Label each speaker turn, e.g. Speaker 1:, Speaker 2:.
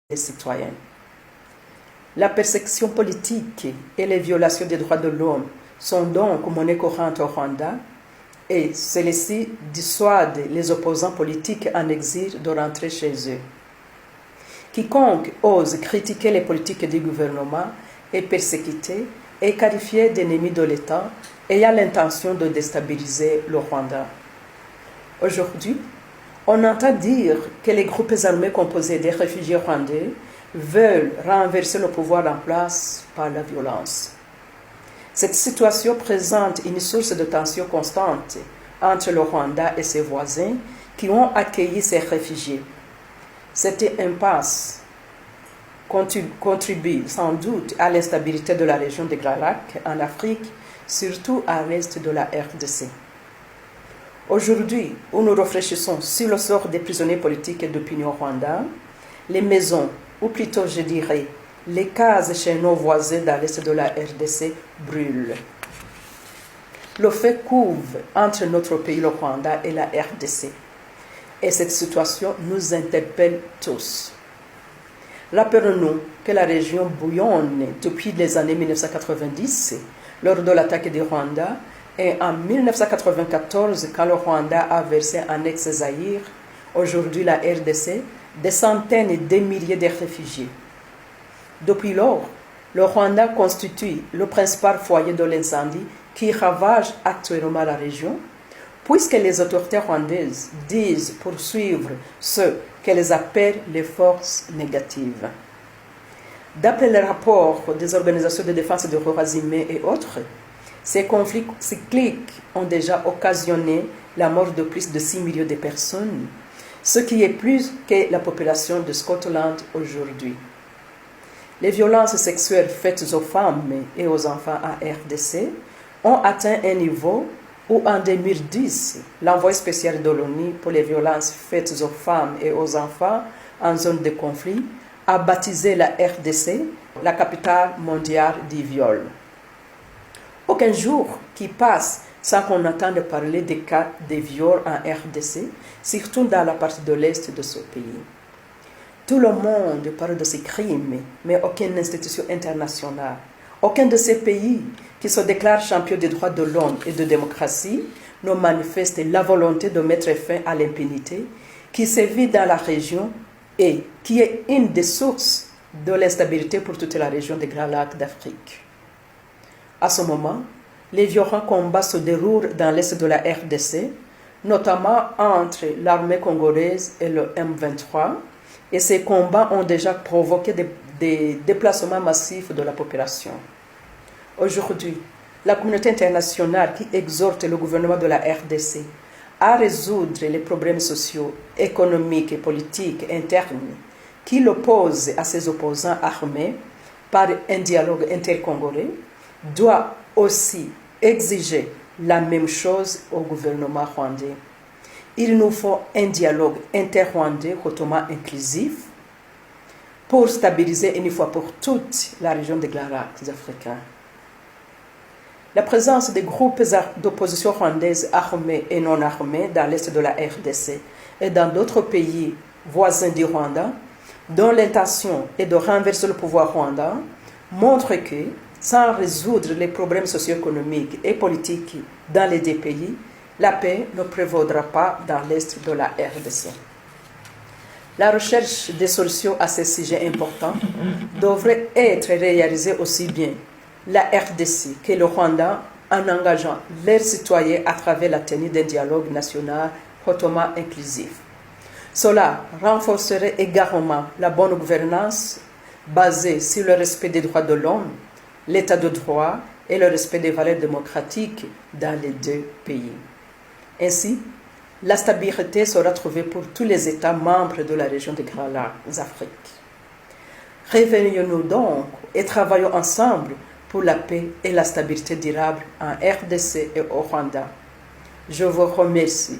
Speaker 1: des citoyens. La persécution politique et les violations des droits de l'homme sont donc monnaie courante au Rwanda et celles-ci dissuadent les opposants politiques en exil de rentrer chez eux. Quiconque ose critiquer les politiques du gouvernement est persécuté et qualifié d'ennemi de l'État ayant l'intention de déstabiliser le Rwanda. Aujourd'hui, on entend dire que les groupes armés composés des réfugiés rwandais veulent renverser le pouvoir en place par la violence. Cette situation présente une source de tension constante entre le Rwanda et ses voisins qui ont accueilli ces réfugiés. Cette impasse contribue sans doute à l'instabilité de la région des Grands Lacs en Afrique, surtout à l'est de la RDC. Aujourd'hui, où nous réfléchissons sur le sort des prisonniers politiques et d'opinion rwandais, les maisons, ou plutôt je dirais, les cases chez nos voisins dans l'est de la RDC brûlent. Le feu couve entre notre pays, le Rwanda, et la RDC. Et cette situation nous interpelle tous. Rappelons-nous que la région bouillonne depuis les années 1990, lors de l'attaque du Rwanda, et en 1994, quand le Rwanda a versé en ex-Zaïre, aujourd'hui la RDC, des centaines de milliers de réfugiés. Depuis lors, le Rwanda constitue le principal foyer de l'incendie qui ravage actuellement la région, puisque les autorités rwandaises disent poursuivre ce qu'elles appellent les forces négatives. D'après les rapports des organisations de défense des droits humains et autres, ces conflits cycliques ont déjà occasionné la mort de plus de 6 millions de personnes, ce qui est plus que la population de Scotland aujourd'hui. Les violences sexuelles faites aux femmes et aux enfants en RDC ont atteint un niveau où en 2010, l'envoyé spécial de l'ONU pour les violences faites aux femmes et aux enfants en zone de conflit a baptisé la RDC la capitale mondiale du viol. Aucun jour qui passe sans qu'on entende parler des cas de viol en RDC, surtout dans la partie de l'Est de ce pays. Tout le monde parle de ces crimes, mais aucune institution internationale, aucun de ces pays qui se déclarent champions des droits de l'homme et de démocratie ne manifeste la volonté de mettre fin à l'impunité qui sévit dans la région et qui est une des sources de l'instabilité pour toute la région des Grands Lacs d'Afrique. À ce moment, les violents combats se déroulent dans l'est de la RDC, notamment entre l'armée congolaise et le M23, et ces combats ont déjà provoqué des déplacements massifs de la population. Aujourd'hui, la communauté internationale qui exhorte le gouvernement de la RDC à résoudre les problèmes sociaux, économiques et politiques internes qui l'opposent à ses opposants armés par un dialogue intercongolais, doit aussi exiger la même chose au gouvernement rwandais. Il nous faut un dialogue inter-rwandais hautement inclusif pour stabiliser une fois pour toutes la région des Grands Lacs africains. La présence des groupes d'opposition rwandaises armés et non armés dans l'est de la RDC et dans d'autres pays voisins du Rwanda, dont l'intention est de renverser le pouvoir rwandais, montre que, sans résoudre les problèmes socio-économiques et politiques dans les deux pays, la paix ne prévaudra pas dans l'est de la RDC. La recherche des solutions à ces sujets importants devrait être réalisée aussi bien la RDC que le Rwanda en engageant leurs citoyens à travers la tenue d'un dialogue national hautement inclusif. Cela renforcerait également la bonne gouvernance basée sur le respect des droits de l'homme, l'état de droit et le respect des valeurs démocratiques dans les deux pays. Ainsi, la stabilité sera trouvée pour tous les États membres de la région des Grands Lacs d'Afrique. Réveillons-nous donc et travaillons ensemble pour la paix et la stabilité durable en RDC et au Rwanda. Je vous remercie.